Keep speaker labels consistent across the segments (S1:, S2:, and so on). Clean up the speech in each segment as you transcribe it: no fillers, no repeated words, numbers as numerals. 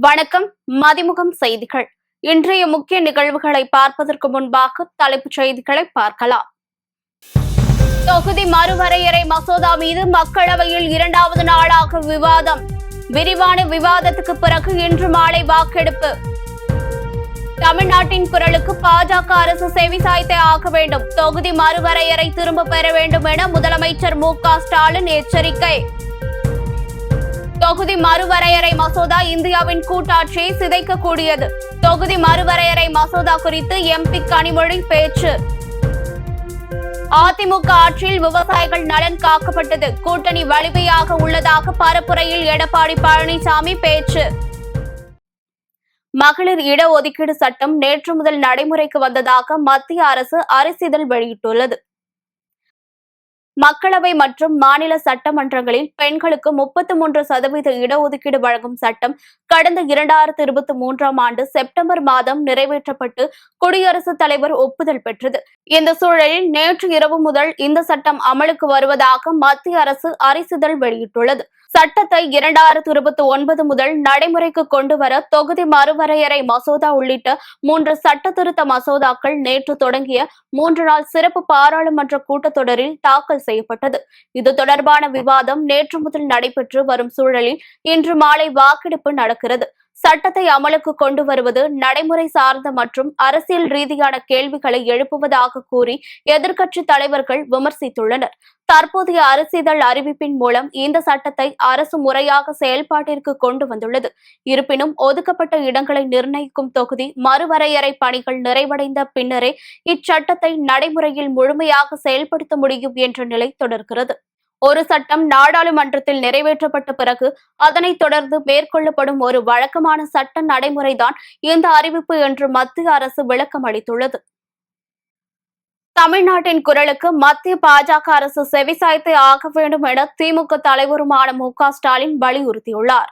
S1: வணக்கம். மதிமுகம் செய்திகள். இன்றைய முக்கிய நிகழ்வுகளை பார்ப்பதற்கு முன்பாக தலைப்புச் செய்திகளை பார்க்கலாம். தொகுதி மறுவரையறை மசோதா மீது மக்களவையில் இரண்டாவது நாளாக விவாதம். விரிவான விவாதத்துக்கு பிறகு இன்று மாலை வாக்கெடுப்பு. தமிழ்நாட்டின் குரலுக்கு பாஜக அரசு செவிசாய்த்தே ஆக வேண்டும். தொகுதி மறுவரையறை திரும்ப பெற வேண்டும் என முதலமைச்சர் மு.க. ஸ்டாலின் எச்சரிக்கை. தொகுதி மறுவரையறை மசோதா இந்தியாவின் கூட்டாட்சியை சிதைக்கக்கூடியது. தொகுதி மறுவரையறை மசோதா குறித்து எம்பி கனிமொழி பேச்சு. அதிமுக ஆட்சியில் விவசாயிகள் நலன் காக்கப்பட்டது. கூட்டணி வலிமையாக உள்ளதாக பரப்புரையில் எடப்பாடி பழனிசாமி பேச்சு. மகளிர் இடஒதுக்கீடு சட்டம் நேற்று முதல் நடைமுறைக்கு வந்ததாக மத்திய அரசு அரசிதழ் வெளியிட்டுள்ளது. மக்களவை மற்றும் மாநில சட்டமன்றங்களில் பெண்களுக்கு 33% இடஒதுக்கீடு வழங்கும் சட்டம் கடந்த 2023ஆம் ஆண்டு செப்டம்பர் மாதம் நிறைவேற்றப்பட்டு குடியரசுத் தலைவர் ஒப்புதல் பெற்றது. இந்த சூழலில் நேற்று இரவு முதல் இந்த சட்டம் அமலுக்கு வருவதாக மத்திய அரசு அரசிதழ் வெளியிட்டுள்ளது. சட்டத்தை 2029 முதல் நடைமுறைக்கு கொண்டுவர தொகுதி மறுவரையறை மசோதா உள்ளிட்ட 3 சட்ட திருத்த மசோதாக்கள் நேற்று தொடங்கிய 3 நாள் சிறப்பு பாராளுமன்ற கூட்டத்தொடரில் தாக்கல் செய்யப்பட்டது. இது தொடர்பான விவாதம் நேற்று முதல் நடைபெற்று வரும் சூழலில் இன்று மாலை வாக்கெடுப்பு நடக்கிறது. சட்டத்தை அமலுக்கு கொண்டு வருவது நடைமுறை சார்ந்த மற்றும் அரசியல் ரீதியான கேள்விகளை எழுப்புவதாக கூறி எதிர்க்கட்சி தலைவர்கள் விமர்சித்துள்ளனர். தற்போதைய அரசிதழ் அறிவிப்பின் மூலம் இந்த சட்டத்தை அரசு முறையாக செயல்பாட்டிற்கு கொண்டு வந்துள்ளது. இருப்பினும் ஒதுக்கப்பட்ட இடங்களை நிர்ணயிக்கும் தொகுதி மறுவரையறை பணிகள் நிறைவடைந்த பின்னரே இச்சட்டத்தை நடைமுறையில் முழுமையாக செயல்படுத்த முடியும் என்ற நிலை தொடர்கிறது. ஒரு சட்டம் நாடாளுமன்றத்தில் நிறைவேற்றப்பட்ட பிறகு அதனைத் தொடர்ந்து மேற்கொள்ளப்படும் ஒரு வழக்கமான சட்ட நடைமுறைதான் இந்த அறிவிப்பு என்று மத்திய அரசு விளக்கம் அளித்துள்ளது. தமிழ்நாட்டின் குரலுக்கு மத்திய பாஜக அரசு செவிசாய்த்தே ஆக வேண்டும் என திமுக தலைவருமான மு.க. ஸ்டாலின் வலியுறுத்தியுள்ளார்.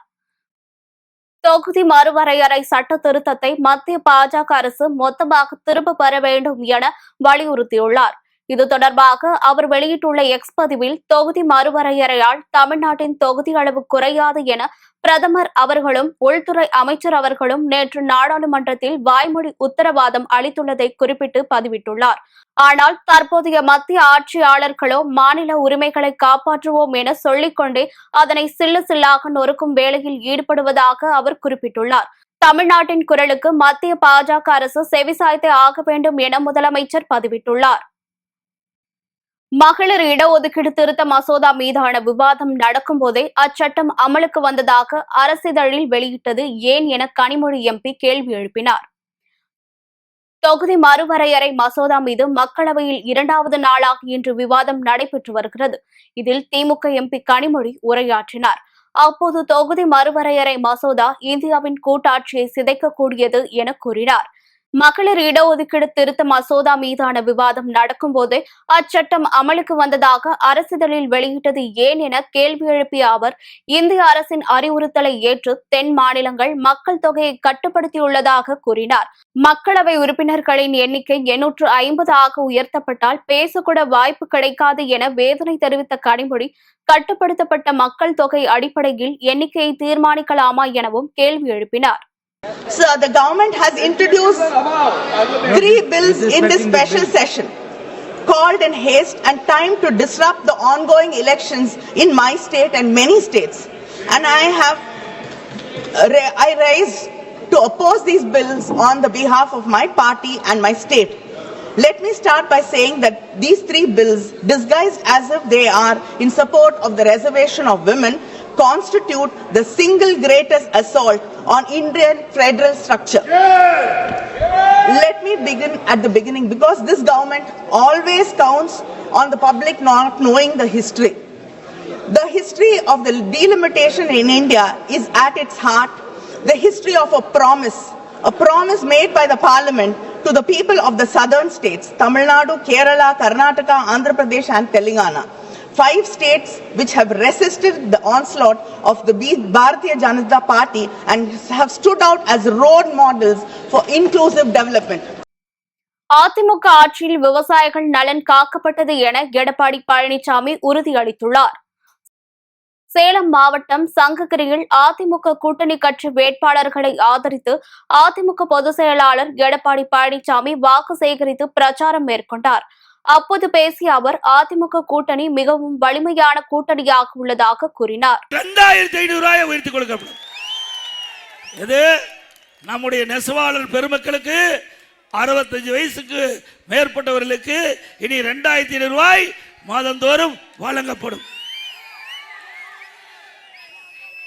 S1: தொகுதி மறுவரையறை சட்ட திருத்தத்தை மத்திய பாஜக அரசு மொத்தமாக திரும்ப பெற வேண்டும் என வலியுறுத்தியுள்ளார். இது தொடர்பாக அவர் வெளியிட்டுள்ள எக்ஸ் பதிவில் தொகுதி மறுவரையறையால் தமிழ்நாட்டின் தொகுதி அளவு குறையாது என பிரதமர் அவர்களும் உள்துறை அமைச்சர் அவர்களும் நேற்று நாடாளுமன்றத்தில் வாய்மொழி உத்தரவாதம் அளித்துள்ளதை குறிப்பிட்டு பதிவிட்டுள்ளார். ஆனால் தற்போதைய மத்திய ஆட்சியாளர்களோ மாநில உரிமைகளை காப்பாற்றுவோம் என சொல்லிக்கொண்டே அதனை சில்லு சில்லாக நொறுக்கும் வேளையில் ஈடுபடுவதாக அவர் குறிப்பிட்டுள்ளார். தமிழ்நாட்டின் குரலுக்கு மத்திய பாஜக அரசு செவிசாய்த்தே ஆக வேண்டும் என முதலமைச்சர் பதிவிட்டுள்ளார். மகளிர் இடஒதுக்கீடு திருத்த மசோதா மீதான விவாதம் நடக்கும் போதே அச்சட்டம் அமலுக்கு வந்ததாக அரசிதழில் வெளியிட்டது ஏன் என கனிமொழி எம்பி கேள்வி எழுப்பினார். தொகுதி மறுவரையறை மசோதா மீது மக்களவையில் இரண்டாவது நாளாக இன்று விவாதம் நடைபெற்று வருகிறது. இதில் திமுக எம்பி கனிமொழி உரையாற்றினார். அப்போது தொகுதி மறுவரையறை மசோதா இந்தியாவின் கூட்டாட்சியை சிதைக்கக்கூடியது என கூறினார். மகளிர் இடஒதுக்கீடு திருத்த மசோதா மீதான விவாதம் நடக்கும் போதே அச்சட்டம் அமலுக்கு வந்ததாக அரசிதழில் வெளியிட்டது ஏன் என கேள்வி எழுப்பிய அவர், இந்திய அரசின் அறிவுறுத்தலை ஏற்று தென் மாநிலங்கள் மக்கள் தொகையை கட்டுப்படுத்தியுள்ளதாக கூறினார். மக்களவை உறுப்பினர்களின் எண்ணிக்கை 850 ஆக உயர்த்தப்பட்டால் பேசக்கூட வாய்ப்பு கிடைக்காது என வேதனை தெரிவித்த கனிமொழி, கட்டுப்படுத்தப்பட்ட மக்கள் தொகை அடிப்படையில் எண்ணிக்கையை தீர்மானிக்கலாமா எனவும் கேள்வி எழுப்பினார்.
S2: Sir, the government has introduced 3 bills in this special session, called in haste and time to disrupt the ongoing elections in my state and many states. And I rise to oppose these bills on the behalf of my party and my state. Let me start by saying that these 3 bills, disguised as if they are in support of the reservation of women, constitute the single greatest assault on Indian federal structure. Let me begin at the beginning, because this government always counts on the public not knowing the history. The history of the delimitation in India is at its heart the history of a promise made by the parliament to the people of the southern states, Tamil Nadu, Kerala, Karnataka, Andhra Pradesh and Telangana. 5 states which have resisted the onslaught of the Bharatiya Janata Party and have stood out as role models for inclusive development.
S1: AIADMK ஆட்சியில் விவசாயிகள் நலன் காக்கப்பட்டது என எடப்பாடி பழனிசாமி உறுதியளித்துள்ளார். சேலம் மாவட்டம் சங்ககிரியில் அதிமுக கூட்டணி கட்சி வேட்பாளர்களை ஆதரித்து அதிமுக பொதுச் செயலாளர் எடப்பாடி பழனிசாமி வாக்கு சேகரித்து பிரச்சாரம் மேற்கொண்டார். அப்போது பேசிய அவர் அதிமுக கூட்டணி மிகவும் வலிமையான கூட்டணியாக உள்ளதாக கூறினார்.
S3: 2500 உயர்த்திக் கொடுக்கப்படும். இது நம்முடைய நெசவாளர் பெருமக்களுக்கு 65 வயசுக்கு மேற்பட்டவர்களுக்கு இனி 2500 ரூபாய் மாதந்தோறும் வழங்கப்படும்.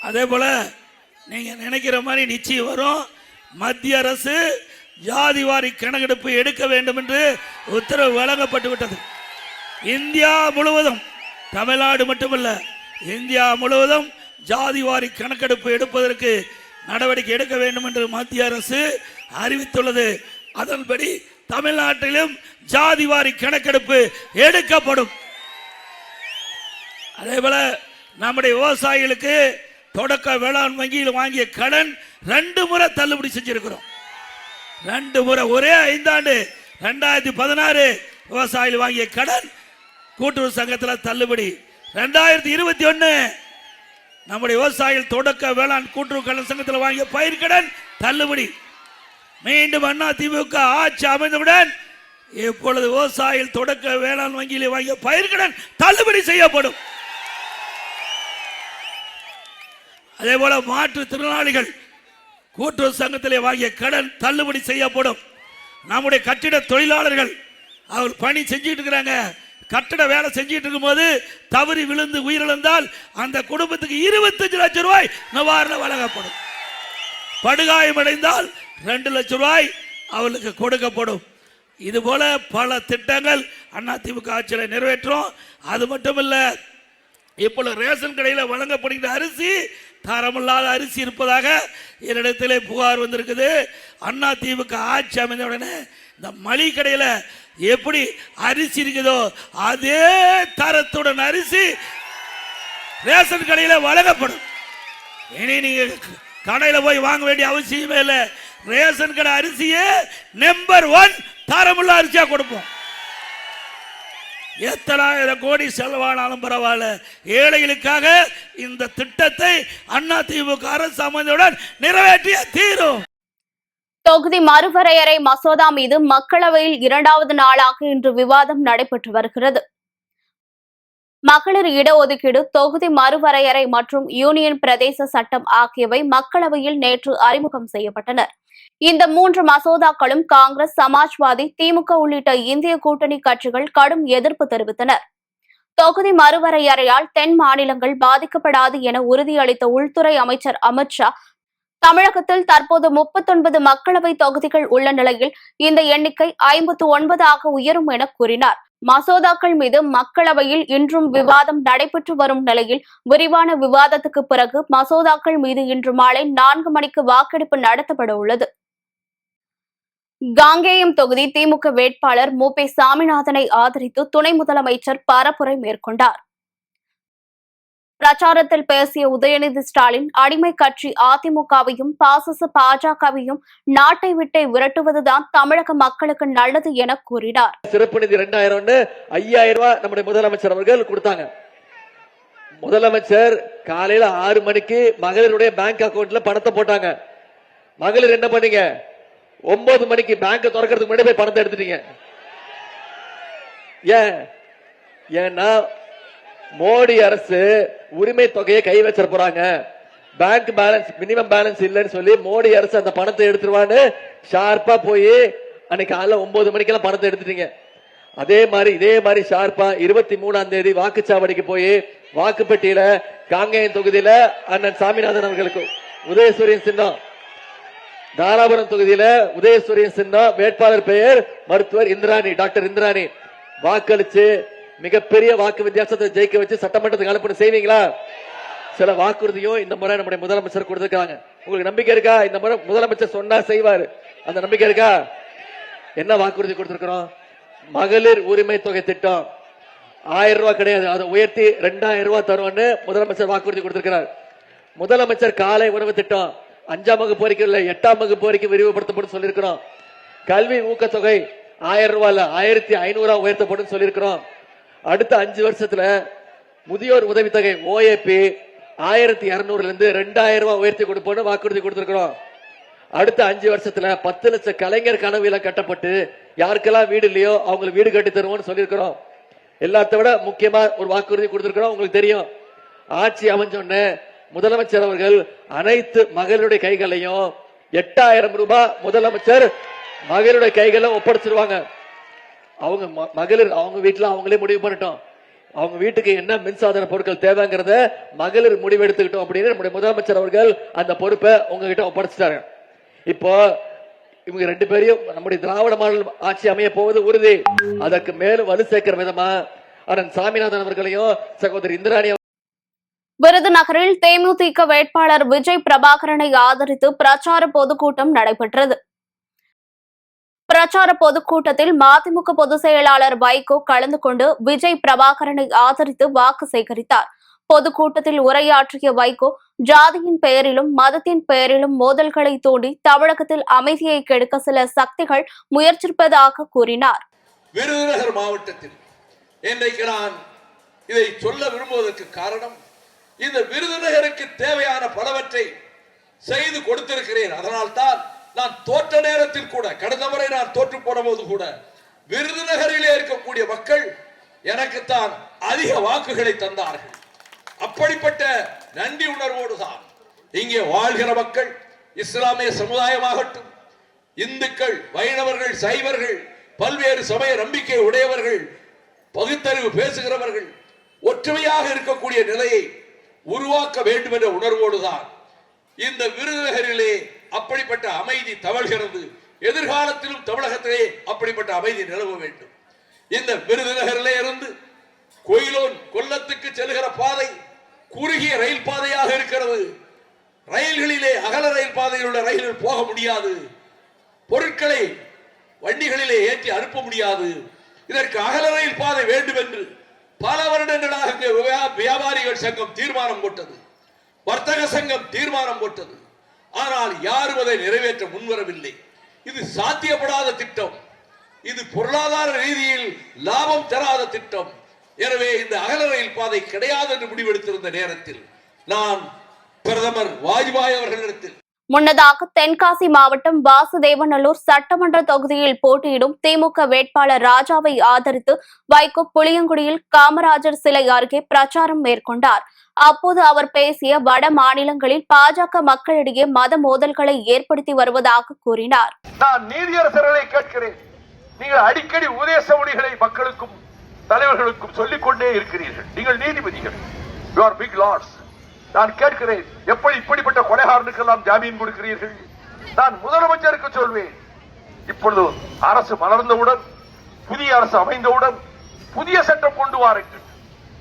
S3: அதே போல நீங்க நினைக்கிற மாதிரி நிச்சயம் வரும். மத்திய அரசு ஜாதிவாரி கணக்கெடுப்பு எடுக்க வேண்டும் என்று உத்தரவு வழங்கப்பட்டு விட்டது. இந்தியா முழுவதும், தமிழ்நாடு மட்டுமல்ல, இந்தியா முழுவதும் ஜாதிவாரி கணக்கெடுப்பு எடுப்பதற்கு நடவடிக்கை எடுக்க வேண்டும் என்று மத்திய அரசு அறிவித்துள்ளது. அதன்படி தமிழ்நாட்டிலும் ஜாதிவாரி கணக்கெடுப்பு எடுக்கப்படும். அதே போல நம்முடைய விவசாயிகளுக்கு தொடக்க வேளாண் வங்கியில் வாங்கிய கடன் 2 முறை தள்ளுபடி செஞ்சிருக்கிறோம். 2 முறை, ஒரே 5 ஆண்டு 2016 விவசாயிகள் வாங்கிய கடன் கூட்டுறவு சங்கத்தில் தள்ளுபடி. 2021 நம்முடைய விவசாயிகள் தொடக்க வேளாண் கூட்டுறவு கடன் சங்கத்தில் வாங்கிய பயிர்கடன் தள்ளுபடி. மீண்டும் அதிமுக ஆட்சி அமைந்தவுடன் இப்பொழுது விவசாயிகள் தொடக்க வேளாண் வங்கியில் வாங்கிய பயிர்கடன் தள்ளுபடி செய்யப்படும். அதே போல மாற்றுத்திறனாளிகள் கூட்டுறவு சங்கத்திலே வாங்கிய கடன் தள்ளுபடி செய்யப்படும். நம்முடைய கட்டிட தொழிலாளர்கள் அவர் பணி செஞ்சுட்டு இருக்கிறாங்க. கட்டட வேலை செஞ்சிட்டு இருக்கும் போது தவறி விழுந்து உயிரிழந்தால் அந்த குடும்பத்துக்கு 25 லட்சம் ரூபாய் நிவாரணம் வழங்கப்படும். படுகாயமடைந்தால் 2 லட்சம் ரூபாய் அவர்களுக்கு கொடுக்கப்படும். இது போல பல திட்டங்கள் அதிமுக ஆட்சியில் நிறைவேற்றும். அது மட்டுமல்ல, இப்பொழுது ரேஷன் கடையில் வழங்கப்படுகிற அரிசி தரமில்லாத அரிசி இருப்பதாக என்னிடத்திலே புகார் வந்திருக்குது. அதிமுக ஆட்சி அமைந்த உடனே இந்த மளிகை கடையில் எப்படி அரிசி இருக்குதோ அதே தரத்துடன் அரிசி ரேஷன் கடையில் வழங்கப்படும். இனி நீங்க கடையில் போய் வாங்க வேண்டிய அவசியமே இல்லை. ரேஷன் கடை அரிசியே நம்பர் 1 தரமுள்ள அரிசியா கொடுப்போம். எத்தனாயிரம் கோடி செலவானாலும் பரவாயில்ல, ஏழைகளுக்காக இந்த திட்டத்தை அதிமுக அரசு அமைந்தவுடன் நிறைவேற்றிய தீரும்.
S1: தொகுதி மறுவரையறை மசோதா மீது மக்களவையில் 2வது நாளாக இன்று விவாதம் நடைபெற்று வருகிறது. மகளிர் இடஒதுக்கீடு, தொகுதி மறுவரையறை மற்றும் யூனியன் பிரதேச சட்டம் ஆகியவை மக்களவையில் நேற்று அறிமுகம் செய்யப்பட்டன. இந்த 3 மசோதாக்களும் காங்கிரஸ், சமாஜ்வாதி, திமுக உள்ளிட்ட இந்திய கூட்டணி கட்சிகள் கடும் எதிர்ப்பு தெரிவித்தனர். தொகுதி மறுவரையறையால் தென் மாநிலங்கள் பாதிக்கப்படாது என உறுதியளித்த உள்துறை அமைச்சர் அமித்ஷா, தமிழகத்தில் தற்போது 39 மக்களவை தொகுதிகள் உள்ள நிலையில் இந்த எண்ணிக்கை 59 உயரும் என கூறினார். மசோதாக்கள் மீது மக்களவையில் இன்றும் விவாதம் நடைபெற்று வரும் நிலையில் விரிவான விவாதத்துக்கு பிறகு மசோதாக்கள் மீது இன்று மாலை 4 மணிக்கு வாக்கெடுப்பு நடத்தப்பட உள்ளது. காங்கேயம் தொகுதி திமுக வேட்பாளர் மு.பி. சாமிநாதனை ஆதரித்து துணை முதலமைச்சர் பரப்புரை மேற்கொண்டார். பிரச்சாரத்தில் பேசிய உதயநிதி ஸ்டாலின், அடிமை கட்சி அதிமுகவையும் பாசிச பாஜகவையும் நாட்டை விட்டே விரட்டுவதுதான் தமிழக மக்களுக்கு நல்லது என கூறினார்.
S4: சிறப்பு நிதி 2000 5000 ரூபாய் நம்முடைய முதலமைச்சர் அவர்கள் கொடுத்தாங்க. முதலமைச்சர் காலையில 6 மணிக்கு மகளிருடைய பேங்க் அக்கவுண்ட்ல பணத்தை போட்டாங்க. மகளிர் என்ன பண்ணீங்க? 9 மணிக்கு பேங்க் திறக்கிறதுக்கு முன்னாடி போய் பணத்தை எடுத்துட்டீங்க. ஏன்னா மோடி அரசு உரிமை தொகையை கை வச்சிட போறாங்க, பேங்க் பேலன்ஸ் மினிமம் பேலன்ஸ் இல்லைன்னு சொல்லி மோடி அரசு அந்த பணத்தை எடுத்துருவான்னு ஷார்ப்பா போய் அன்னைக்கு காலைல 9 மணிக்கெல்லாம் பணத்தை எடுத்துட்டீங்க. இதே மாதிரி ஷார்ப்பா 23ஆம் தேதி வாக்குச்சாவடிக்கு போய் வாக்குப்பெட்டியில காங்கேயம் தொகுதியில அண்ணன் சாமிநாதன் அவர்களுக்கு உதயசூரியன் சின்னம், தாராபுரம் தொகுதியில உதயசூரியன் சின்னம், வேட்பாளர் பெயர் மருத்துவர் இந்திராணி, டாக்டர் இந்திராணி, வாக்களிச்சு மிகப்பெரிய வாக்கு வித்தியாசத்தை ஜெயிக்க வச்சு சட்டமன்றத்துக்கு அனுப்பணும். செய்வீங்களா? சில வாக்குறுதியும் இந்த முறை நம்முடைய முதலமைச்சர் கொடுத்திருக்காங்க. உங்களுக்கு நம்பிக்கை இருக்கா? இந்த முறை முதலமைச்சர் சொன்னா செய்வாரு, அந்த நம்பிக்கை இருக்கா? என்ன வாக்குறுதி கொடுத்திருக்கிறோம்? மகளிர் உரிமை தொகை திட்டம் 1000 ரூபாய் கிடையாது, அதை உயர்த்தி 2000 ரூபாய் தருவோம்னு முதலமைச்சர் வாக்குறுதி கொடுத்திருக்கிறார். முதலமைச்சர் காலை உணவு திட்டம் 5ஆம் வகுப்பு வரைக்கும் இல்ல 8ஆம் வகுப்பு வரைக்கும் விரிவுபடுத்தப்படும் சொல்லியிருக்கிறோம். கல்வி ஊக்கத்தொகை 1000 ரூபாய் 1500 உயர்த்தப்படும் சொல்லியிருக்கிறோம். அடுத்த 5 வருஷத்துல முதியோர் உதவித்தொகை OAP 1200 இருந்து 2000 ரூபாய் உயர்த்தி கொடுப்போம்னு வாக்குறுதி கொடுத்திருக்கிறோம். அடுத்த 5 வருஷத்துல 10 லட்சம் கலைஞர் கனவு இல்லம் கட்டப்பட்டு யாருக்கெல்லாம் வீடு இல்லையோ அவங்களுக்கு வீடு கட்டி தருவோம்னு சொல்லியிருக்கிறோம். எல்லாத்த விட முக்கியமா ஒரு வாக்குறுதி கொடுத்திருக்கிறோம். உங்களுக்கு தெரியும், ஆட்சி அமைஞ்சோன்னு முதலமைச்சர் அவர்கள் அனைத்து மகளிருடைய கைகளையும் 8000 ரூபாய் முதலமைச்சர் மகளிருடைய கைகளை ஒப்படைச்சிருவாங்க. அவங்க மகளிர் அவங்க வீட்டுல அவங்களே முடிவு பண்ணிட்டோம். அவங்க வீட்டுக்கு என்ன மின்சாதன பொருட்கள் தேவைங்கிறத மகளிர் முடிவு எடுத்துக்கிட்டோம் அப்படின்னு நம்முடைய முதலமைச்சர் அவர்கள் அந்த பொறுப்பை உங்ககிட்ட ஒப்படைச்சிட்டாங்க. இப்போ இவங்க 2 பேரையும் நம்முடைய திராவிட மாடல் ஆட்சி அமைய போவது உறுதி. அதற்கு மேலும் வலு சேர்க்கிற விதமா அண்ணன் சாமிநாதன் அவர்களையும் சகோதரி இந்திராணி
S1: விருதுநகரில் தேமுதிக வேட்பாளர் விஜய் பிரபாகரனை ஆதரித்து பிரச்சார பொதுக்கூட்டம் நடைபெற்றது. பிரச்சார பொதுக்கூட்டத்தில் மதிமுக பொதுச் செயலாளர் வைகோ கலந்து கொண்டு விஜய் பிரபாகரனை ஆதரித்து வாக்கு சேகரித்தார். பொதுக்கூட்டத்தில் உரையாற்றிய வைகோ, ஜாதியின் பெயரிலும் மதத்தின் பெயரிலும் மோதல்களை தூண்டி தமிழகத்தில் அமைதியை கெடுக்க சில சக்திகள் முயற்சிப்பதாக கூறினார்.
S5: விருதுநகர் மாவட்டத்தில் இன்றைக்கு நான் இதை சொல்ல விரும்புவதற்கு காரணம், இந்த விருதுநகருக்கு தேவையான பலவற்றை செய்து கொடுத்திருக்கிறேன். அதனால்தான் நான் தோற்ற நேரத்தில் கூட, கடந்த முறை நான் தோற்று போன போது கூட, விருதுநகரிலே இருக்கக்கூடிய மக்கள் எனக்குத்தான் அதிக வாக்குகளை தந்தார்கள். அப்படிப்பட்ட நன்றி உணர்வோடு தான் இங்கே வாழ்கிற மக்கள், இஸ்லாமிய சமுதாயமாகட்டும், இந்துக்கள், வைணவர்கள், சைவர்கள், பல்வேறு சமய நம்பிக்கை உடையவர்கள், பகுத்தறிவு பேசுகிறவர்கள் ஒற்றுமையாக இருக்கக்கூடிய நிலையை உருவாக்க வேண்டும் என்ற உணர்வோடுதான் இந்த விருதுநகரிலே அப்படிப்பட்ட அமைதி தவழ்கிறது. எதிர்காலத்திலும் தமிழகத்திலே அப்படிப்பட்ட அமைதி நிலவ வேண்டும். இந்த விருதுநகரிலே இருந்து கோயிலோன் கொல்லத்துக்கு செல்கிற பாதை குறுகிய ரயில் பாதையாக இருக்கிறது. ரயில்களிலே அகல ரயில் பாதையில் உள்ள ரயில்கள் போக முடியாது. பொருட்களை வண்டிகளிலே ஏற்றி அனுப்ப முடியாது. இதற்கு அகல ரயில் பாதை வேண்டும் என்று பல வருடங்களாக வியாபாரிகள் சங்கம் தீர்மானம் போட்டது, வர்த்தக சங்கம் தீர்மானம் போட்டது. ஆனால் யாரும் அதை நிறைவேற்ற முன்வரவில்லை. இது சாத்தியப்படாத திட்டம், இது பொருளாதார ரீதியில் லாபம் தராத திட்டம். எனவே இந்த அகல ரயில் பாதை கிடையாது என்று முடிவெடுத்திருந்த நேரத்தில் நான் பிரதமர் வாஜ்பாய் அவர்களிடத்தில்
S1: முன்னதாக தென்காசி மாவட்டம் வாசுதேவநல்லூர் சட்டமன்ற தொகுதியில் போட்டியிடும் திமுக வேட்பாளர் ராஜாவை ஆதரித்து வைகோ புளியங்குடியில் காமராஜர் சிலை அருகே பிரச்சாரம் மேற்கொண்டார். அப்போது அவர் பேசிய, வட மாநிலங்களில் பாஜக மக்களிடையே மத மோதல்களை ஏற்படுத்தி வருவதாக கூறினார்.
S5: நான் நீதியரசர்களை கேட்கிறேன், நீங்கள் அடிக்கடி உபதேச மொழிகளை மக்களுக்கும் தலைவர்களுக்கும் சொல்லிக் கொண்டே இருக்கிறீர்கள். நீங்கள் நீதிபதிகள், you are big lords. நான் கேட்கிறேன், எப்படி இப்படிப்பட்ட கொலைகாரனுக்கெல்லாம் ஜாமீன் கொடுக்கிறீர்கள்? நான் முதலமைச்சருக்கு சொல்வேன், இப்பொழுது அரசு மலர்ந்தவுடன், புதிய அரசு அமைந்தவுடன் புதிய சட்டம் கொண்டு வாருங்கள்.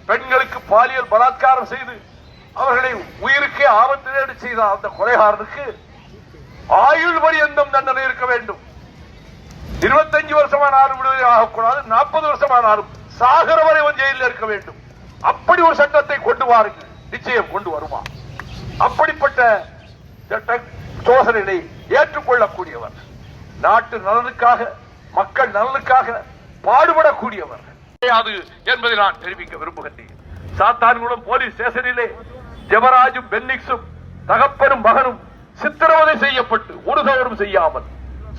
S5: பெண்களுக்கு பாலியல் பலாத்காரம் செய்து அவர்களை உயிருக்கே ஆபத்து செய்த அந்த கொலைகாரனுக்கு ஆயுள் பரியந்தம் தண்டனை இருக்க வேண்டும். 25 வருஷமானாலும் விடுதலை ஆகக்கூடாது, 40 வருஷமானாலும் சாகர வரை ஜெயிலில் இருக்க வேண்டும். அப்படி ஒரு சட்டத்தை கொண்டு வாருங்கள், நிச்சயம் கொண்டு வருமா. அப்படிப்பட்ட சோதனையை ஏற்றுக்கொள்ளக்கூடியவர், நாட்டு நலனுக்காக, மக்கள் நலனுக்காக பாடுபடக்கூடியவர் என்பதை நான் தெரிவிக்க விரும்புகின்றேன். சாத்தான்குளம் போலீஸ் ஸ்டேஷனிலே ஜெபராஜும் பென்னிக்ஸும் தகப்பனும் மகனும் சித்திரவதை செய்யப்பட்டு, ஒரு தவறும் செய்யாமல்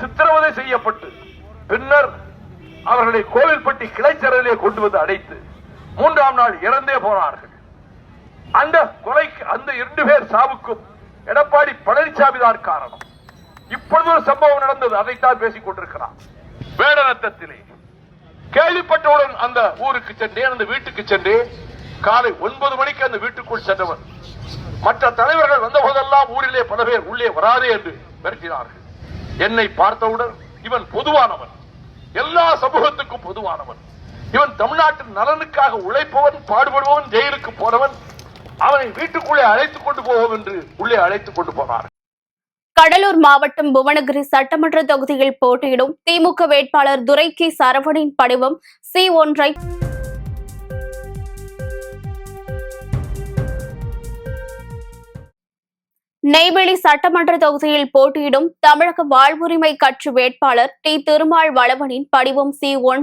S5: சித்திரவதை செய்யப்பட்டு, பின்னர் அவர்களை கோவில்பட்டி கிளைச்சரிலே கொண்டு வந்து அடைத்து 3ஆம் நாள் இறந்தே போனார்கள். அந்த கொலைக்கு, அந்த 2 பேர் சாவுக்கும் எடப்பாடி பழனிசாமி தான் காரணம். இப்பொழுது ஒரு சம்பவம் நடந்தது, அதைத்தான் பேசிக் கொண்டிருக்கிறார். வேடநத்தத்திலே கேள்விப்பட்டவுடன் அந்த ஊருக்கு சென்றேன், அந்த வீட்டுக்கு சென்றேன். காலை 9 மணிக்கு அந்த வீட்டுக்குள் சென்றவர், மற்ற தலைவர்கள் வந்த போதெல்லாம் ஊரிலே பல பேர் உள்ளே வராதே என்று மிரட்டினார்கள். என்னை பார்த்தவுடன், இவன் பொதுவானவன், எல்லா சமூகத்துக்கும் பொதுவானவன், இவன் தமிழ்நாட்டின் நலனுக்காக உழைப்பவன், பாடுபடுபவன், ஜெயிலுக்கு போனவன், அவனை வீட்டுக்குள்ளே அழைத்துக் கொண்டு போவோம் என்று உள்ளே அழைத்துக் கொண்டு போனார்.
S1: கடலூர் மாவட்டம் புவனகிரி சட்டமன்ற தொகுதியில் போட்டியிடும் திமுக வேட்பாளர் துரை கே சரவணின் படிவம் C1 நெய்வேலி சட்டமன்ற தொகுதியில் போட்டியிடும் தமிழக வாழ்வுரிமை கட்சி வேட்பாளர் டி திருமால் வளவனின் படிவம் C1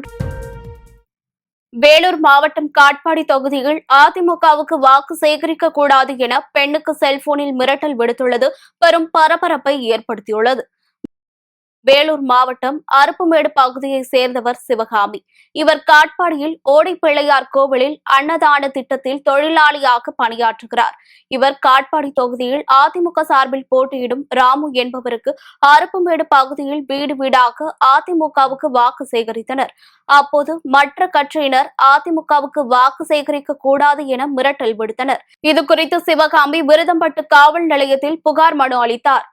S1: வேலூர் மாவட்டம் காட்பாடி தொகுதியில் அதிமுகவுக்கு வாக்கு சேகரிக்க கூடாது என பெண்ணுக்கு செல்போனில் மிரட்டல் விடுத்துள்ளது பெரும் பரபரப்பை ஏற்படுத்தியுள்ளது. வேலூர் மாவட்டம் அருப்புமேடு பகுதியைச் சேர்ந்தவர் சிவகாமி. இவர் காட்பாடியில் ஓடை பிள்ளையார் கோவிலில் அன்னதான திட்டத்தில் தொழிலாளியாக பணியாற்றுகிறார். இவர் காட்பாடி தொகுதியில் அதிமுக சார்பில் போட்டியிடும் ராமு என்பவருக்கு அருப்புமேடு பகுதியில் வீடு வீடாக அதிமுகவுக்கு வாக்கு சேகரித்தனர். அப்போது மற்ற கட்சியினர் அதிமுகவுக்கு வாக்கு சேகரிக்க கூடாது என மிரட்டல் விடுத்தனர். இதுகுறித்து சிவகாமி விருதம்பட்டு காவல் நிலையத்தில் புகார் மனு அளித்தார்.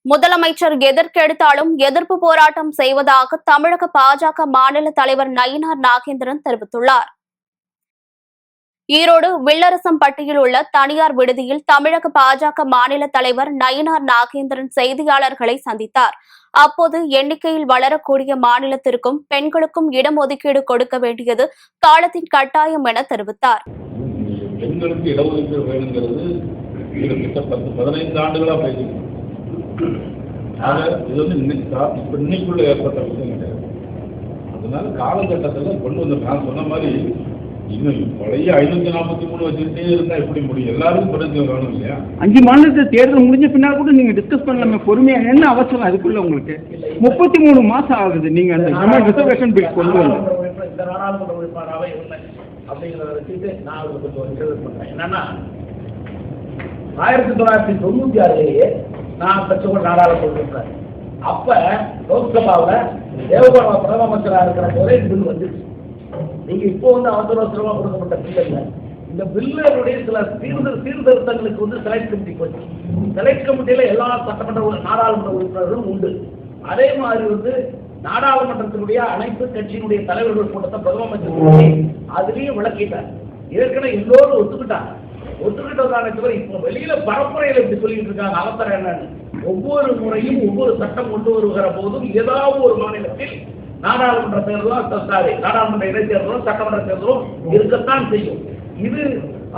S1: முதலமைச்சர் எதற்கெடுத்தாலும் எதிர்ப்பு போராட்டம் செய்வதாக தமிழக பாஜக மாநில தலைவர் நயினார் நாகேந்திரன் தெரிவித்துள்ளார். ஈரோடு வில்லரசம்பட்டியில் உள்ள தனியார் விடுதியில் தமிழக பாஜக மாநில தலைவர் நயினார் நாகேந்திரன் செய்தியாளர்களை சந்தித்தார். அப்போது எண்ணிக்கையில் வளரக்கூடிய மாநிலத்திற்கும் பெண்களுக்கும் இடஒதுக்கீடு கொடுக்க வேண்டியது காலத்தின் கட்டாயம் என தெரிவித்தார்.
S6: பெண்களுக்கு இடஒதுக்கீடு வேணுங்கிறது கிட்டத்தட்ட 15 ஆண்டுகளா பேசிக்கணும். இது வந்து இன்னைக்குள்ள ஏற்பட்ட விஷயம் கிடையாது. அதனால காலகட்டத்தில் கொண்டு வந்த நான் சொன்ன மாதிரி இன்னும் பழைய 543 வச்சுக்கிட்டே இருந்தா எப்படி முடியும்? எல்லாருக்கும் தொடர்ந்து வேணும் இல்லையா? 5 மாநிலத்தில் தேர்தல் முடிஞ்ச பின்னால் கூட நீங்க டிஸ்கஸ் பண்ணலாமே பொறுமையா. என்ன அவசரம் அதுக்குள்ள? உங்களுக்கு 33 மாசம் ஆகுது நீங்க அந்த ரிசர்வேஷன் பில் கொண்டு வந்து.
S7: இந்த நாடாளுமன்ற உறுப்பினராகவே இல்லை அப்படிங்கிறத வச்சுட்டு நான் அவருக்கு கொஞ்சம் இன்ட்ரடியூஸ் பண்றேன். என்னன்னா 1996 நான் பெற்றுக்கொண்ட நாடாளுமன்ற உறுப்பினர். அப்ப லோக்சபாவில் தேவகவுடா பிரதம அமைச்சராக இருக்கிற போதே பில் வந்துச்சு. நீங்க இப்போ வந்து அவசரமா கொடுக்கப்பட்ட பில் இல்லை. இந்த பில்லுடைய சில சீர்திருத்தங்களுக்கு வந்து செலக்ட் கமிட்டி போச்சு. செலக்ட் கமிட்டியில எல்லா சட்டமன்ற நாடாளுமன்ற உறுப்பினர்களும் உண்டு. அதே மாதிரி வந்து நாடாளுமன்றத்தினுடைய அனைத்து கட்சியினுடைய தலைவர்கள் கூட்டத்தை பிரதம அமைச்சர் அதுலயும் விளக்கிட்டார். ஏற்கனவே எல்லோரும் ஒத்துக்கிட்டதான தவிர இப்போ வெளியில பரப்புரையில இப்படி சொல்லிட்டு இருக்காங்க. அவசரம் என்னன்னு ஒவ்வொரு முறையும் ஒவ்வொரு சட்டம் கொண்டு வருகிற போதும் ஏதாவது ஒரு மாநிலத்தில் நாடாளுமன்ற தேர்தலும் நாடாளுமன்ற இடைத்தேர்தலும் சட்டமன்ற தேர்தலும் இருக்கத்தான் செய்யும்.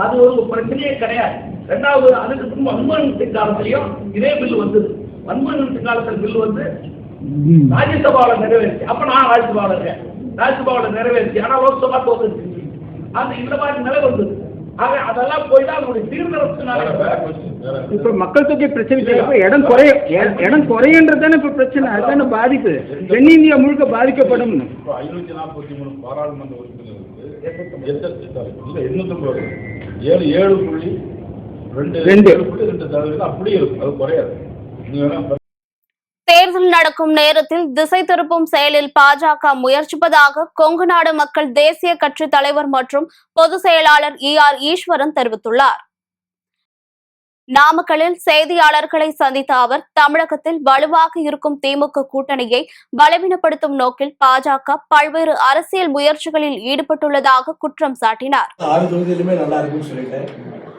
S7: அது ஒரு பிரச்சனையே கிடையாது. இரண்டாவது, அதுக்கு மன்மோகன் காலத்திலையும் இதே பில் வந்தது. மன்மோகன் காலத்தில் பில் வந்து ராஜ்யசபாவில் நிறைவேற்றி. அப்ப நான் ராஜ்யசபாவில் நிறைவேற்றி. ஆனா லோக்சபா தோற்றுச்சு. அந்த இந்த மாதிரி நிலை வந்தது. அதெல்லாம் போய்தான் அதனுடைய சீர்திருத்தத்தினால
S6: இப்ப மக்கள் தொகை பிரச்சனை இடம் குறையன்றதானே இப்ப பிரச்சனை. அதுதானே பாதிப்பு. தென்னிந்தியா முழுக்க பாதிக்கப்படும். 543 பாராளுமன்ற உறுப்பினர்களுக்கு 7.2% அப்படியே இருக்கும். அது குறையாது.
S1: தேர்தல் நடக்கும் நேரத்தில் திசை திருப்பும் செயலில் பாஜக முயற்சிப்பதாக கொங்கு நாடு மக்கள் தேசிய கட்சி தலைவர் மற்றும் பொதுச் செயலாளர் ER ஈஸ்வரன் தெரிவித்துள்ளார். நாமக்கல்லில் செய்தியாளர்களை சந்தித்த அவர் தமிழகத்தில் வலுவாக இருக்கும் திமுக கூட்டணியை பலவீனப்படுத்தும் நோக்கில் பாஜக பல்வேறு அரசியல் முயற்சிகளில் ஈடுபட்டுள்ளதாக குற்றம் சாட்டினார்.
S8: 6 தொகுதியிலுமே நல்லா இருக்குன்னு சொல்லிட்டேன்.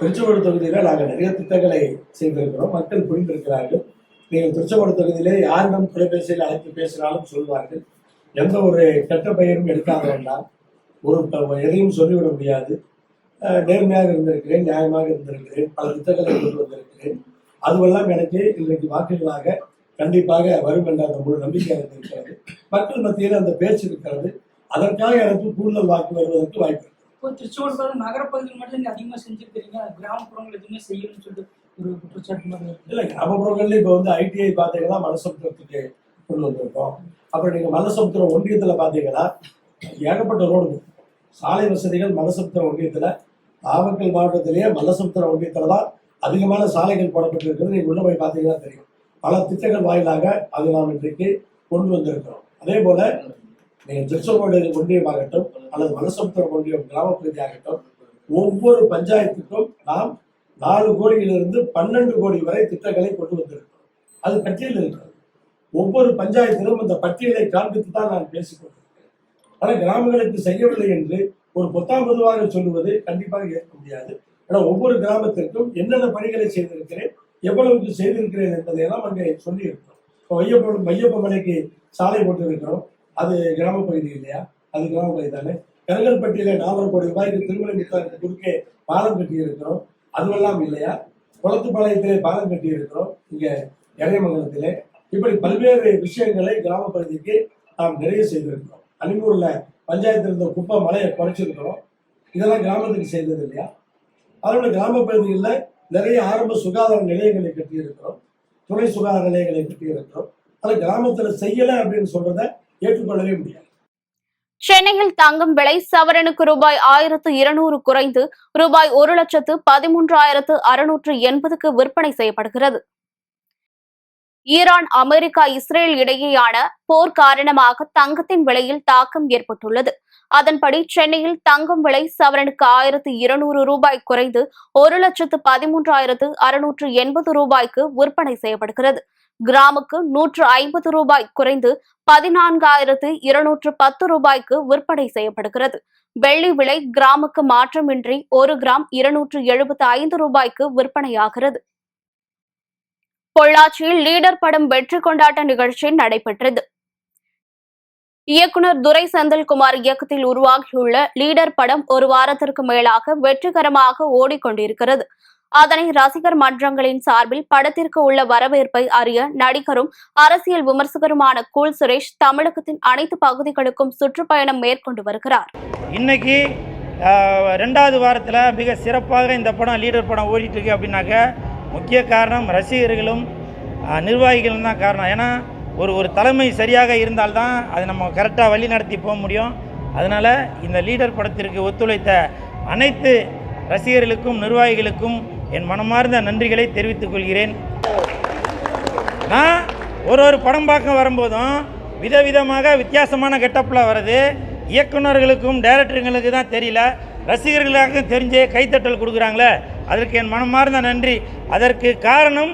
S8: திருச்செங்கோடு தொகுதியில நாங்கள் நிறைய திட்டங்களை செய்திருக்கிறோம். மக்கள் புரிந்திருக்கிறார்கள். நீங்கள் திருச்செங்கோடு தொகுதியிலே யாரிடம் தொலைபேசியில் அழைத்து பேசினாலும் சொல்வார்கள். எந்த ஒரு கெட்ட பெயரும் எடுக்காத வேண்டாம். எதையும் சொல்லிவிட முடியாது. நேர்மையாக இருந்திருக்கிறேன், நியாயமாக இருந்திருக்கிறேன், பல திட்டங்களை கொண்டு வந்திருக்கிறேன். அதுவெல்லாம் எனக்கு இன்றைக்கு வாக்குகளாக கண்டிப்பாக வரும் என்ற அந்த முழு நம்பிக்கை இருந்திருக்கிறது. மக்கள் மத்தியில் அந்த பேச்சு இருக்கிறது. அதற்காக எனக்கு கூடுதல் வாக்கு வருவதற்கு வாய்ப்பு இருக்கு.
S9: இப்போ திருச்செங்கோடு நகரப்பகுதியில் மட்டும் நீங்க அதிகமாக செஞ்சிருக்கிறீங்க, கிராமப்புறங்கள் எதுவுமே செய்யணும்னு சொல்லிட்டு ஒரு குற்றச்சாட்டு மாதிரி
S8: இல்லை. கிராமப்புறங்கள்ல இப்போ வந்து ITI பார்த்தீங்கன்னா மலசமுத்திரத்துக்கு கொண்டு வந்திருக்கோம். அப்புறம் நீங்க மலசமுத்திரம் ஒன்றியத்துல பாத்தீங்கன்னா ஏகப்பட்ட ரோடு சாலை வசதிகள் மலசமுத்திரம் ஒன்றியத்துல, நாமக்கல் மாவட்டத்திலேயே மலசமுத்திரம் ஒன்றியத்துல தான் அதிகமான சாலைகள் போடப்பட்டிருக்கிறது. நீங்க உள்ள போய் பார்த்தீங்கன்னா தெரியும். பல திட்டங்கள் வாயிலாக அதை நாம் இன்றைக்கு கொண்டு வந்திருக்கிறோம். அதே போல நீங்க திருச்செங்கோடு ஒன்றியமாகட்டும் அல்லது மலசமுத்திரம் ஒன்றியம் கிராம பகுதியாகட்டும், ஒவ்வொரு பஞ்சாயத்துக்கும் நாம் 4 கோடியிலிருந்து 12 கோடி வரை திட்டங்களை கொண்டு வந்திருக்கிறோம். அது பட்டியலில் இருக்கிறது. ஒவ்வொரு பஞ்சாயத்திலும் அந்த பட்டியலை காண்பித்து தான் நான் பேசிக் கொண்டிருக்கிறேன். ஆனால் கிராமங்களுக்கு செய்யவில்லை என்று ஒரு பொதுவாக சொல்லுவது கண்டிப்பாக ஏற்க முடியாது. ஆனால் ஒவ்வொரு கிராமத்திற்கும் என்னென்ன பணிகளை செய்திருக்கிறேன், எவ்வளவுக்கு செய்திருக்கிறேன் என்பதையெல்லாம் அங்கே சொல்லி இருக்கிறோம். இப்போ மையப்பமலைக்கு சாலை போட்டு இருக்கிறோம். அது கிராம பகுதி இல்லையா? அது கிராம பகுதி தானே. கருங்கல்பட்டியில 400 கோடி ரூபாய்க்கு திருமலை முத்தாருக்கு குறுக்கே பாலம் கட்டி இருக்கிறோம். அதுவெல்லாம் இல்லையா? குளத்துப்பாளையத்திலே பாலம் கட்டி இருக்கிறோம். இங்க இறையமங்கலத்திலே. இப்படி பல்வேறு விஷயங்களை கிராம பகுதிக்கு நாம் நிறைய செய்திருக்கிறோம். அலிமூர்ல பஞ்சாயத்தில் இருந்த குப்பை மலையை குறைச்சிருக்கிறோம். இதெல்லாம் கிராமத்துக்கு சேர்ந்தது இல்லையா? அதோட கிராம பகுதிகளில் நிறைய ஆரம்ப சுகாதார நிலையங்களை கட்டியிருக்கிறோம், துணை சுகாதார நிலையங்களை கட்டியிருக்கிறோம். ஆனால் கிராமத்தில் செய்யலை அப்படின்னு சொல்றதை ஏற்றுக்கொள்ளவே முடியாது.
S1: சென்னையில் தங்கம் விலை சவரனுக்கு ரூபாய் 1200 குறைந்து ரூபாய் 1,13,680க்கு விற்பனை செய்யப்படுகிறது. ஈரான், அமெரிக்கா, இஸ்ரேல் இடையேயான போர் காரணமாக தங்கத்தின் விலையில் தாக்கம் ஏற்பட்டுள்ளது. அதன்படி சென்னையில் தங்கம் விலை சவரனுக்கு 1200 ரூபாய் குறைந்து 1,13,680 ரூபாய்க்கு விற்பனை செய்யப்படுகிறது. கிராமுக்கு 150 ரூபாய் குறைந்து 14,210 ரூபாய்க்கு விற்பனை செய்யப்படுகிறது. வெள்ளி விலை கிராமுக்கு மாற்றமின்றி 1 கிராம் 275 ரூபாய்க்கு விற்பனையாகிறது. பொள்ளாச்சியில் லீடர் படம் வெற்றி கொண்டாட்ட நிகழ்ச்சி நடைபெற்றது. இயக்குனர் துரை செந்தில்குமார் இயக்கத்தில் உருவாகியுள்ள லீடர் படம் ஒரு வாரத்திற்கு மேலாக வெற்றிகரமாக ஓடிக்கொண்டிருக்கிறது. அதனை ரசிகர் மன்றங்களின் சார்பில் படத்திற்கு உள்ள வரவேற்பை அறிய நடிகரும் அரசியல் விமர்சகருமான கூல் சுரேஷ் தமிழகத்தின் அனைத்து பகுதிகளுக்கும் சுற்றுப்பயணம் மேற்கொண்டு வருகிறார்.
S10: இன்னைக்கு 2வது வாரத்தில் மிக சிறப்பாக இந்த படம் லீடர் படம் ஓடிட்டு இருக்கு அப்படின்னாக்க முக்கிய காரணம் ரசிகர்களும் நிர்வாகிகளும் தான் காரணம். ஏன்னா ஒரு தலைமை சரியாக இருந்தால்தான் அதை நம்ம கரெக்டாக வழி நடத்தி போக முடியும். அதனால் இந்த லீடர் படத்திற்கு ஒத்துழைத்த அனைத்து ரசிகர்களுக்கும் நிர்வாகிகளுக்கும் என் மனமார்ந்த நன்றிகளை தெரிவித்துக் கொள்கிறேன். நான் ஒரு படம் பார்க்க வரும்போதும் விதவிதமாக வித்தியாசமான கெட்டப்பில் வருது. இயக்குநர்களுக்கும் டைரக்டருங்களுக்கு தான் தெரியல, ரசிகர்களுக்காக தெரிஞ்சே கைத்தட்டல் கொடுக்குறாங்களே, அதற்கு என் மனமார்ந்த நன்றி. அதற்கு காரணம்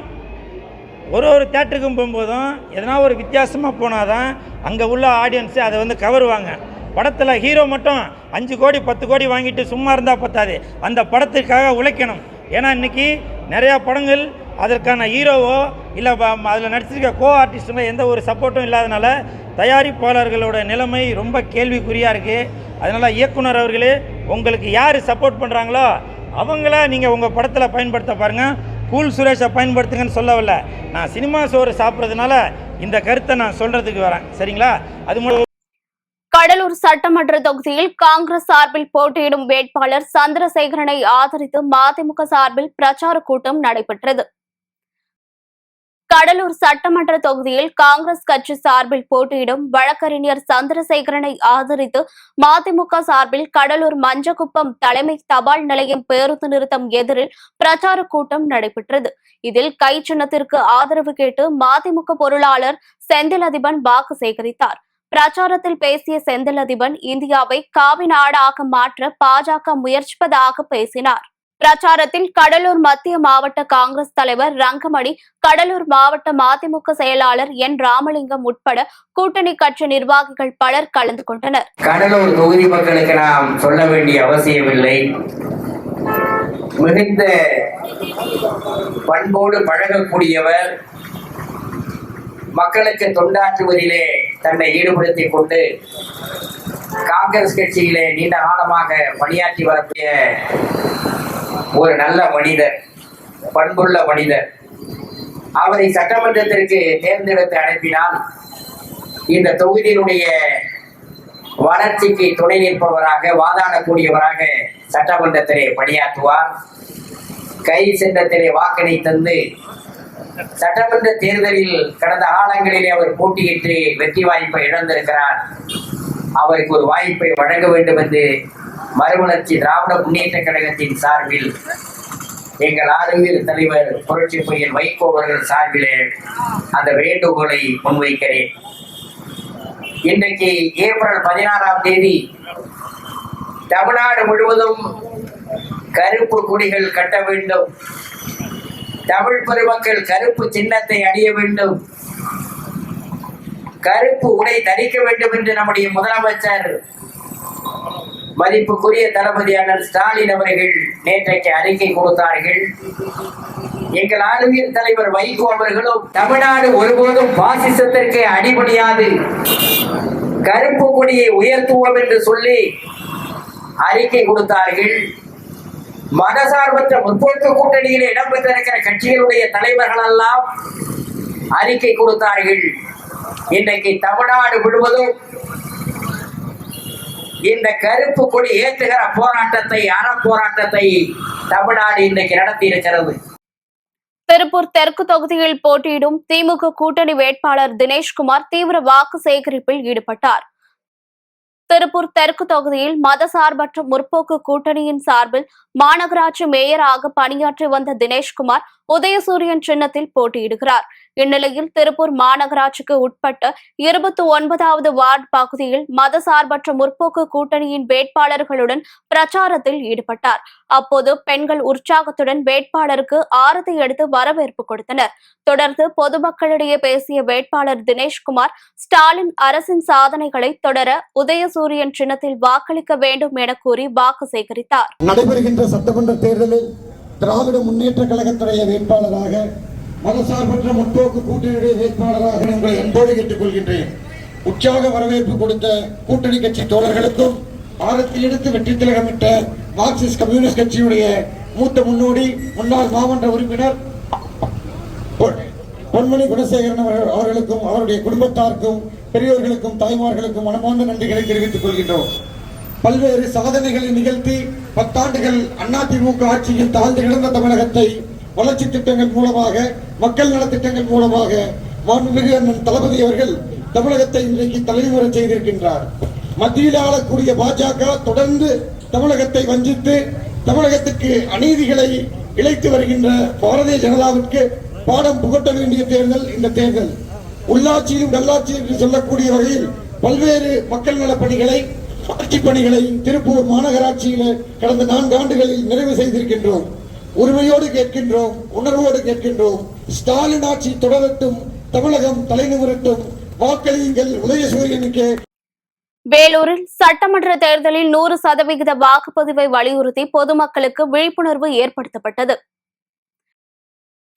S10: ஒரு தேட்டருக்கும் போகும்போதும் எதனா ஒரு வித்தியாசமாக போனால் தான் அங்கே உள்ள ஆடியன்ஸு அதை கவருவாங்க. படத்தில் ஹீரோ மட்டும் 5 கோடி 10 கோடி வாங்கிட்டு சும்மா இருந்தால் பத்தாது, அந்த படத்துக்காக உழைக்கணும். ஏன்னா இன்றைக்கி நிறையா படங்கள் அதற்கான ஹீரோவோ இல்லை அதில் நடிச்சிருக்க கோ ஆர்டிஸ்ட்டுங்க எந்த ஒரு சப்போர்ட்டும் இல்லாதனால தயாரிப்பாளர்களோட நிலைமை ரொம்ப கேள்விக்குறியாக இருக்குது. அதனால் இயக்குனர் அவர்களே, உங்களுக்கு யார் சப்போர்ட் பண்ணுறாங்களோ அவங்கள நீங்கள் உங்கள் படத்தில் பயன்படுத்த பாருங்கள். கூல் சுரேஷை பயன்படுத்துங்கன்னு சொல்லவில்லை, நான் சினிமா சோறு சாப்பிட்றதுனால இந்த கருத்தை நான் சொல்கிறதுக்கு வரேன். சரிங்களா? அது மூலம்
S1: கடலூர் சட்டமன்ற தொகுதியில் காங்கிரஸ் சார்பில் போட்டியிடும் வேட்பாளர் சந்திரசேகரனை ஆதரித்து மதிமுக சார்பில் பிரச்சார கூட்டம் நடைபெற்றது. கடலூர் சட்டமன்ற தொகுதியில் காங்கிரஸ் கட்சி சார்பில் போட்டியிடும் வழக்கறிஞர் சந்திரசேகரனை ஆதரித்து மதிமுக சார்பில் கடலூர் மஞ்சக்குப்பம் தலைமை தபால் நிலையம் பேருந்து நிறுத்தம் எதிரில் பிரச்சார கூட்டம் நடைபெற்றது. இதில் கை சின்னத்திற்கு ஆதரவு கேட்டு மதிமுக பொருளாளர் செந்திலதிபன் வாக்கு சேகரித்தார். பிரச்சாரத்தில் பேசிய செந்திலதிபன் இந்தியாவை காவி நாடாக மாற்ற பாஜக முயற்சிப்பதாக பேசினார். பிரச்சாரத்தில் கடலூர் மத்திய மாவட்ட காங்கிரஸ் தலைவர் ரங்கமணி, கடலூர் மாவட்ட மதிமுக செயலாளர் என் ராமலிங்கம் உட்பட கூட்டணி கட்சி நிர்வாகிகள் பலர் கலந்து கொண்டனர்.
S11: கடலூர் தொகுதி மக்களுக்கு நாம் சொல்ல வேண்டிய அவசியமில்லை. மிகுந்த பண்போடு பழகக்கூடியவர், மக்களுக்கு தொண்டாற்றுவதிலே தன்னை ஈடுபடுத்திக் கொண்டு காங்கிரஸ் கட்சியிலே நீண்ட காலமாக பணியாற்றி வரக்கூடிய ஒரு நல்ல மனிதர், பண்புள்ள மனிதர். அவரை சட்டமன்றத்திற்கு தேர்ந்தெடுத்து அனுப்பினால் இந்த தொகுதியினுடைய வளர்ச்சிக்கு துணை நிற்பவராக, வாதாடக்கூடியவராக சட்டமன்றத்திலே பணியாற்றுவார். கை சின்னத்திலே வாக்கினை தந்து சட்டமன்ற தேர்தலில் கடந்த காலங்களிலே அவர் போட்டியிட்டு வெற்றி வாய்ப்பை இழந்திருக்கிறார். அவருக்கு ஒரு வாய்ப்பை வழங்க வேண்டும் என்று மறுமலர்ச்சி திராவிட முன்னேற்ற கழகத்தின் சார்பில் எங்கள் ஆளுநர் தலைவர் புரட்சி புயல் வைகோ அவர்கள் சார்பிலே அந்த வேண்டுகோளை முன்வைக்கிறேன். இன்றைக்கு ஏப்ரல் 16ஆம் தேதி தமிழ்நாடு முழுவதும் கருப்பு கொடிகள் கட்ட வேண்டும், தமிழ் பெருமக்கள் கருப்பு சின்னத்தை அணிய வேண்டும், கருப்பு உடை தரிக்க வேண்டும் என்று நம்முடைய முதலமைச்சர் மதிப்புக்குரிய தளபதி அண்ணன் ஸ்டாலின் அவர்கள் நேற்றைக்கு அறிக்கை கொடுத்தார்கள். எங்கள் ஆளுநர் தலைவர் வைகோ அவர்களும் தமிழ்நாடு ஒருபோதும் பாசிசத்திற்கு அடிபணியாது, கருப்பு கொடியை உயர்த்துவோம் என்று சொல்லி அறிக்கை கொடுத்தார்கள். மதசார்பற்ற முற்போக்கு கூட்டணியில் இடம்பெற்றிருக்கிற கட்சிகளுடைய தலைவர்கள் எல்லாம் அறிக்கை கொடுத்தார்கள். இன்றைக்கு தமிழ்நாடு முழுவதும் இந்த கருப்பு கொடி ஏற்றுகிற போராட்டத்தை அறப்போராட்டத்தை தமிழ்நாடு இன்றைக்கு நடத்தி இருக்கிறது.
S1: திருப்பூர் தெற்கு தொகுதியில் போட்டியிடும் திமுக கூட்டணி வேட்பாளர் தினேஷ்குமார் தீவிர வாக்கு சேகரிப்பில் ஈடுபட்டார். திருப்பூர் தெற்கு தொகுதியில் மதசார்பற்ற முற்போக்கு கூட்டணியின் சார்பில் மாநகராட்சி மேயராக பணியாற்றி வந்த தினேஷ்குமார் உதயசூரியன் சின்னத்தில் போட்டியிடுகிறார். இந்நிலையில் திருப்பூர் மாநகராட்சிக்கு உட்பட்ட 29வது வார்டு பகுதியில் மதசார்பற்ற முற்போக்கு கூட்டணியின் வேட்பாளர்களுடன் பிரச்சாரத்தில் ஈடுபட்டார். அப்போது பெண்கள் உற்சாகத்துடன் வேட்பாளருக்கு ஆரத்தி எடுத்து வரவேற்பு கொடுத்தனர். தொடர்ந்து பொதுமக்களிடையே பேசிய வேட்பாளர் தினேஷ்குமார் ஸ்டாலின் அரசின் சாதனைகளை தொடர உதயசூரியன் சின்னத்தில் வாக்களிக்க வேண்டும் என கூறி வாக்கு சேகரித்தார்.
S12: நடைபெறுகின்ற சட்டமன்ற தேர்தலில் திராவிட முன்னேற்ற கழகத்துடைய வேட்பாளராக மதசார்பற்ற முற்போக்கு கூட்டணியுடைய வேட்பாளராக உங்களை அன்போடு கேட்டுக் கொள்கின்றேன். உற்சாக வரவேற்பு கொடுத்த கூட்டணி கட்சி தோழர்களுக்கும் ஆரத்தி எடுத்து வெற்றி திலகமிட்ட மார்க்சிஸ்ட் கம்யூனிஸ்ட் கட்சியுடைய மூத்த முன்னோடி முன்னாள் மாமன்ற உறுப்பினர் பொன்மணி குணசேகரன் அவர்களுக்கும் அவருடைய குடும்பத்தாருக்கும் பெரியோர்களுக்கும் தாய்மார்களுக்கும் மனமார்ந்த நன்றிகளை தெரிவித்துக் கொள்கின்றோம். பல்வேறு சாதனைகளை நிகழ்த்தி 10 ஆண்டுகள் அதிமுக ஆட்சியில் தாழ்ந்து கிடந்த தமிழகத்தை வளர்ச்சி திட்டங்கள் மூலமாக மக்கள் நலத்திட்டங்கள் மூலமாக மாண்புமிகு அண்ணன் தளபதி அவர்கள் தமிழகத்தை இன்றைக்கு தலைமுறை செய்திருக்கின்றார். மத்தியில் ஆளக்கூடிய பாஜக தொடர்ந்து தமிழகத்தை வஞ்சித்து தமிழகத்துக்கு அநீதிகளை இழைத்து வருகின்ற பாரதிய ஜனதாவிற்கு பாடம் புகட்ட வேண்டிய தேர்தல் இந்த தேர்தல். உள்ளாட்சியிலும் நல்லாட்சி என்று சொல்லக்கூடிய வகையில் பல்வேறு மக்கள் நலப் பணிகளை ஆட்சி பணிகளை திருப்பூர் மாநகராட்சியில் கடந்த 4 ஆண்டுகளில் நிறைவு செய்திருக்கின்றோம். உரிமையோடு கேட்கின்றோம், உணர்வோடு கேட்கின்றோம். ஸ்டாலின் ஆட்சி தொடரட்டும், தமிழகம் தலைநிமிரட்டும், வாக்களியுங்கள் உதயசூரியனுக்கு.
S1: வேலூரில் சட்டமன்ற தேர்தலில் 100% வாக்குப்பதிவை வலியுறுத்தி பொதுமக்களுக்கு விழிப்புணர்வு ஏற்படுத்தப்பட்டது.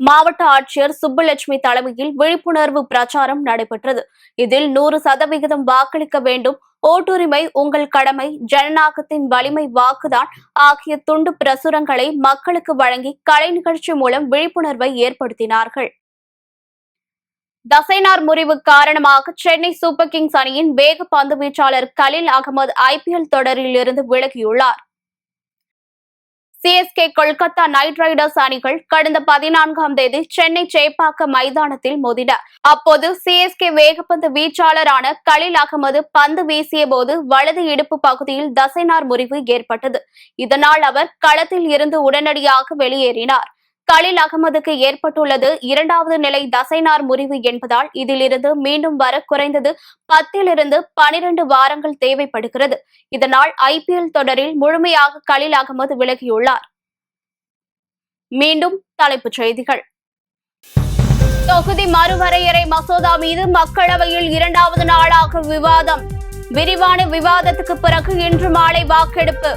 S1: மாவட்ட ஆட்சியர் சுப்புலட்சுமி தலைமையில் விழிப்புணர்வு பிரச்சாரம் நடைபெற்றது. இதில் 100% வாக்களிக்க வேண்டும், ஓட்டுரிமை உங்கள் கடமை, ஜனநாயகத்தின் வலிமை வாக்குதான் ஆகிய துண்டு பிரசுரங்களை மக்களுக்கு வழங்கி கலை நிகழ்ச்சி மூலம் விழிப்புணர்வை ஏற்படுத்தினார்கள். தசைநார் முறிவு காரணமாக சென்னை சூப்பர் கிங்ஸ் அணியின் வேக பந்து வீச்சாளர் கலீல் அகமது IPL தொடரில் இருந்து விலகியுள்ளார். CSK கொல்கத்தா நைட் ரைடர்ஸ் அணிகள் கடந்த 14ஆம் தேதி சென்னை சேப்பாக்கம் மைதானத்தில் மோதின. அப்போது CSK வேகப்பந்து வீச்சாளரான கலீல் அகமது பந்து வீசிய போது வலது இடுப்பு பகுதியில் தசைநார் முறிவு ஏற்பட்டது. இதனால் அவர் களத்தில் இருந்து உடனடியாக வெளியேறினார். கலீல் அகமதுக்கு ஏற்பட்டுள்ளது 2வது நிலை தசைநார் முறிவு என்பதால் இதிலிருந்து மீண்டும் வர குறைந்தது 10 to 12 வாரங்கள் தேவைப்படுகிறது. இதனால் IPL தொடரில் முழுமையாக கலீல் அகமது விலகியுள்ளார். மீண்டும் தலைப்புச் செய்திகள். தொகுதி மறுவரையறை மசோதா மீது மக்களவையில் 2வது நாளாக விவாதம். விரிவான விவாதத்துக்கு பிறகு இன்று மாலை வாக்கெடுப்பு.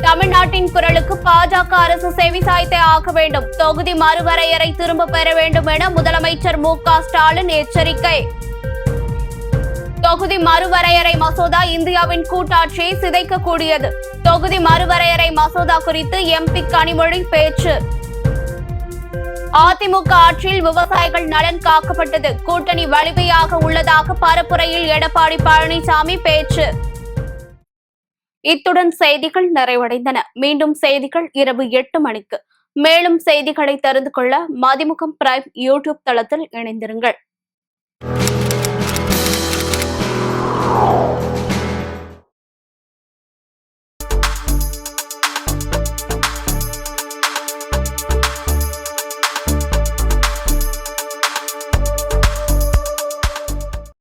S1: தமிழ்நாட்டின் குரலுக்கு பாஜக அரசு செவிசாய்த்தே ஆக வேண்டும். தொகுதி மறுவரையறை திரும்ப பெற வேண்டும் என முதலமைச்சர் MK ஸ்டாலின் எச்சரிக்கை. தொகுதி மறுவரையறை மசோதா இந்தியாவின் கூட்டாட்சியை சிதைக்கக்கூடியது. தொகுதி மறுவரையறை மசோதா குறித்து MP கனிமொழி பேச்சு. அதிமுக ஆட்சியில் விவசாயிகள் நலன் காக்கப்பட்டது. கூட்டணி வலிமையாக உள்ளதாக பரப்புரையில் எடப்பாடி பழனிசாமி பேச்சு. இத்துடன் செய்திகள் நிறைவடைந்தன. மீண்டும் செய்திகள் இரவு 8 மணிக்கு. மேலும் செய்திகளை தெரிந்து கொள்ள மதிமுகம் பிரைம் YouTube தளத்தில் இணைந்திருங்கள்.